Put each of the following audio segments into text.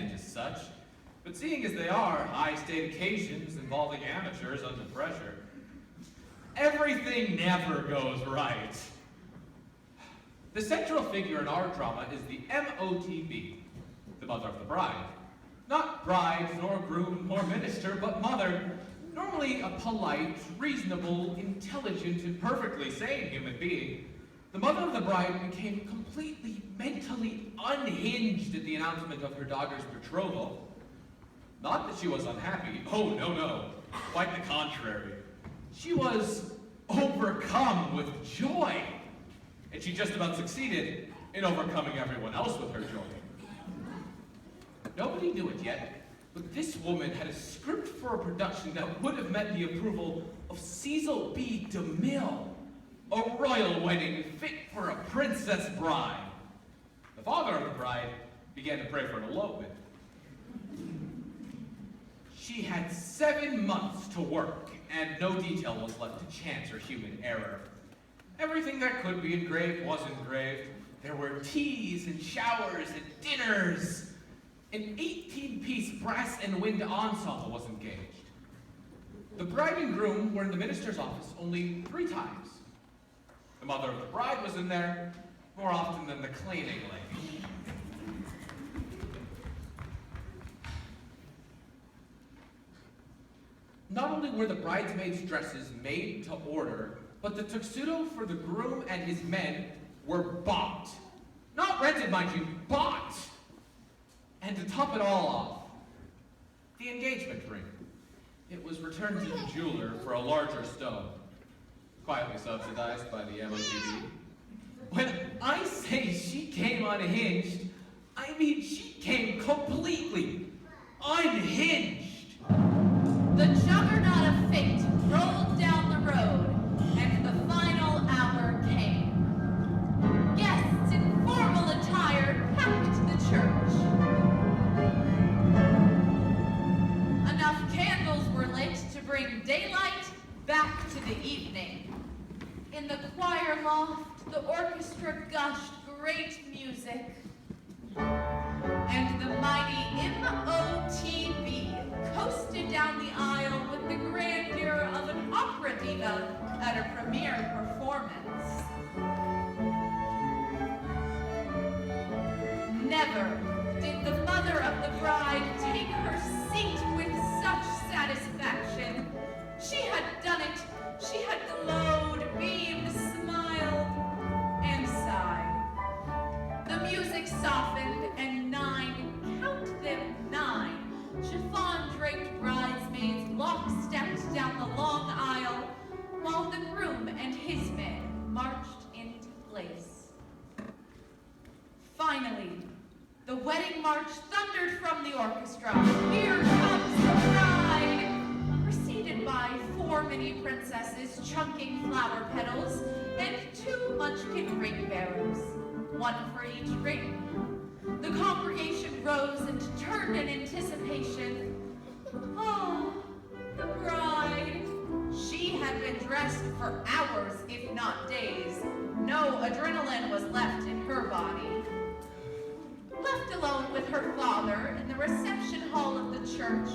meant as such, but seeing as they are high-state occasions involving amateurs under pressure, everything never goes right. The central figure in our drama is the MoTB, the mother of the bride. Not bride, nor groom, nor minister, but mother. Normally a polite, reasonable, intelligent, and perfectly sane human being, the mother of the bride became completely mentally unhinged at the announcement of her daughter's betrothal. Not that she was unhappy. Oh, no. Quite the contrary. She was overcome with joy. And she just about succeeded in overcoming everyone else with her joy. Nobody knew it yet, but this woman had a script for a production that would have met the approval of Cecil B. DeMille, a royal wedding fit for a princess bride. The father of the bride began to pray for an elopement. She had 7 months to work, and no detail was left to chance or human error. Everything that could be engraved was engraved. There were teas and showers and dinners. An 18-piece brass and wind ensemble was engaged. The bride and groom were in the minister's office only 3 times. The mother of the bride was in there more often than the cleaning lady. Not only were the bridesmaids' dresses made to order, but the tuxedo for the groom and his men were bought. Not rented, mind you, bought! And to top it all off, the engagement ring. It was returned to the jeweler for a larger stone, quietly subsidized by the MoTB. When I say she came unhinged, I mean she came completely unhinged. The juggernaut of fate rolled down the road, and the final hour came. Guests in formal attire packed the church. Enough candles were lit to bring daylight back to the evening. In the choir loft, the orchestra gushed great music. And the mighty MoTB coasted down the aisle with the grandeur of an opera diva at a premiere performance. Never did the mother of the bride take her seat with such satisfaction. She had done it. She had glowed, beamed, smiled, and sighed. The music softened, and 9, count them 9, chiffon-draped bridesmaids lockstepped down the long aisle, while the groom and his men marched into place. Finally, the wedding march thundered from the orchestra. Here comes the bride! Preceded by 4 mini princesses chunking flower petals and 2 munchkin ring bearers, 1 for each ring. The congregation rose and turned in anticipation. Oh, the bride! She had been dressed for hours, if not days. No adrenaline was left in her body. Left alone with her father in the reception hall of the church,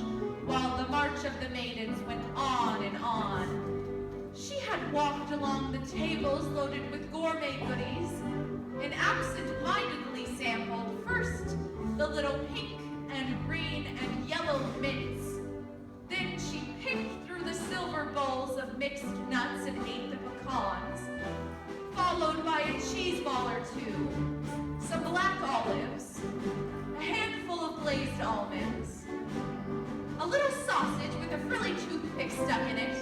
while the march of the maidens went on and on. She had walked along the tables loaded with gourmet goodies, and absent-mindedly sampled first the little pink and green and yellow mints. Then she picked through the silver bowls of mixed nuts and ate the pecans, followed by a cheese ball or 2, some black olives, a handful of glazed almonds, a little sausage with a frilly toothpick stuck in it,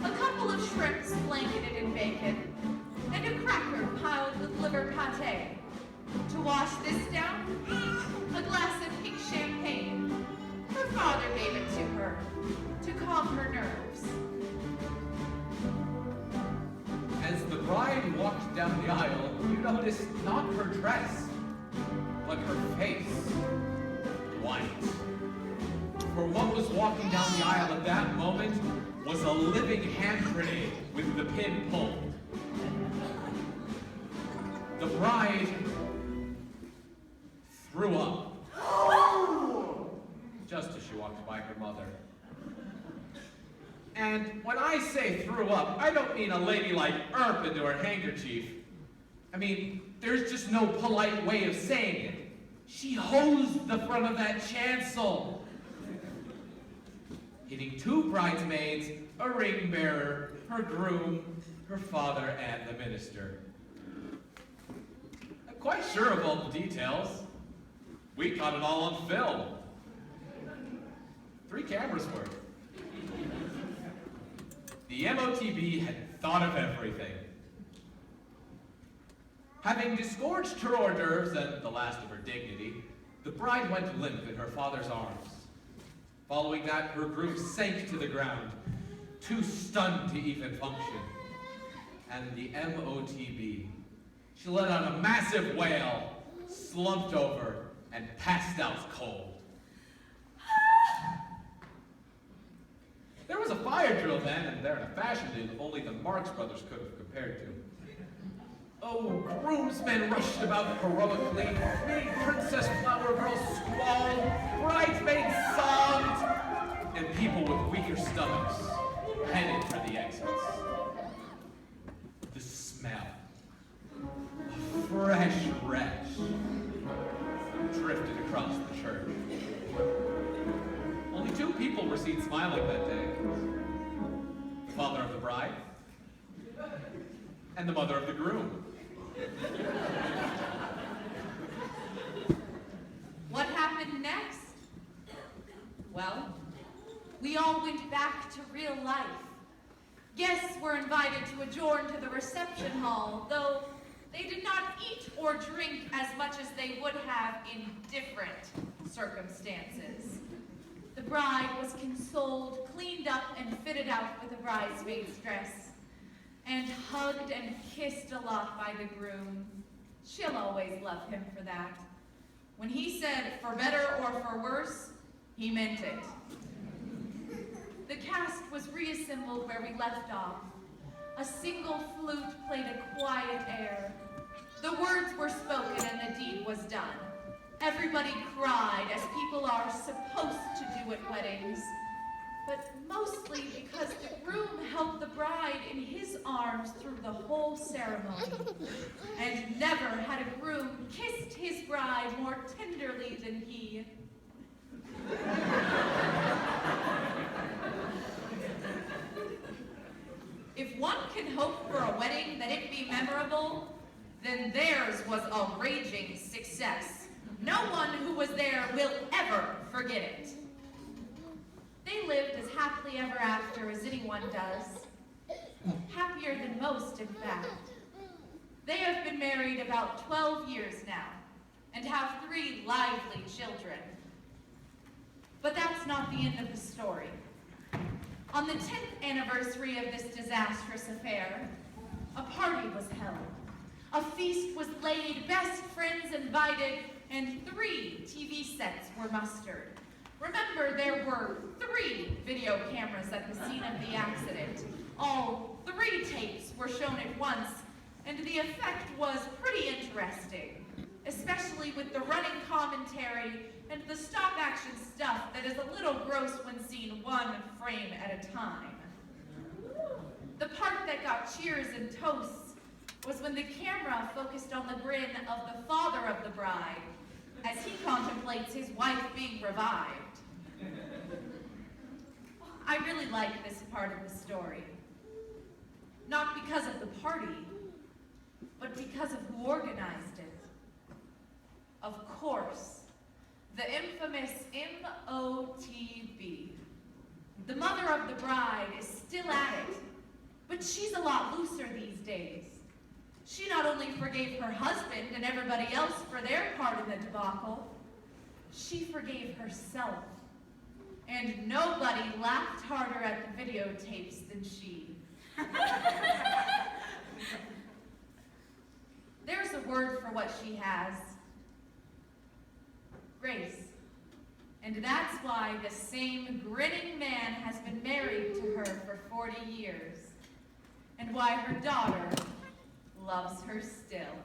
a couple of shrimps blanketed in bacon, and a cracker piled with liver pate. To wash this down, a glass of pink champagne. Her father gave it to her to calm her nerves. As the bride walked down the aisle, you noticed not her dress, but her face. White. For what was walking down the aisle at that moment was a living hand grenade with the pin pulled. The bride threw up. And when I say threw up, I don't mean a lady like Earp into her handkerchief. I mean, there's just no polite way of saying it. She hosed the front of that chancel, hitting 2 bridesmaids, a ring bearer, her groom, her father, and the minister. I'm quite sure of all the details. We caught it all on film. 3 cameras worth. The MoTB had thought of everything. Having disgorged her hors d'oeuvres and the last of her dignity, the bride went limp in her father's arms. Following that, her groom sank to the ground, too stunned to even function. And the MoTB, she let out a massive wail, slumped over, and passed out cold. There was a fire drill then, and there in a fashion that only the Marx brothers could have compared to. Oh, groomsmen rushed about heroically, made Princess Flower Girl squall, bridesmaids sobbed, and people with weaker stomachs headed for the exits. The smell of fresh wretch drifted across the church. Only 2 people were seen smiling that day. The father of the bride and the mother of the groom. What happened next? Well, we all went back to real life. Guests were invited to adjourn to the reception hall, though they did not eat or drink as much as they would have in different circumstances. The bride was consoled, cleaned up, and fitted out with a bridesmaid's dress, and hugged and kissed a lot by the groom. She'll always love him for that. When he said, for better or for worse, he meant it. The cast was reassembled where we left off. A single flute played a quiet air. The words were spoken and the deed was done. Everybody cried, as people are supposed to do at weddings, but mostly because the groom held the bride in his arms through the whole ceremony. And never had a groom kissed his bride more tenderly than he. If one can hope for a wedding that it be memorable, then theirs was a raging success. No one who was there will ever forget it. They lived as happily ever after as anyone does. Happier than most, in fact. They have been married about 12 years now, and have 3 lively children. But that's not the end of the story. On the 10th anniversary of this disastrous affair, a party was held. A feast was laid, best friends invited, and 3 TV sets were mustered. Remember, there were 3 video cameras at the scene of the accident. All 3 tapes were shown at once, and the effect was pretty interesting, especially with the running commentary and the stop-action stuff that is a little gross when seen 1 frame at a time. The part that got cheers and toasts was when the camera focused on the grin of the father of the bride as he contemplates his wife being revived. I really like this part of the story. Not because of the party, but because of who organized it. Of course, the infamous MoTB. The mother of the bride is still at it, but she's a lot looser these days. She not only forgave her husband and everybody else for their part in the debacle, she forgave herself. And nobody laughed harder at the videotapes than she. There's a word for what she has. Grace. And that's why the same grinning man has been married to her for 40 years. And why her daughter loves her still.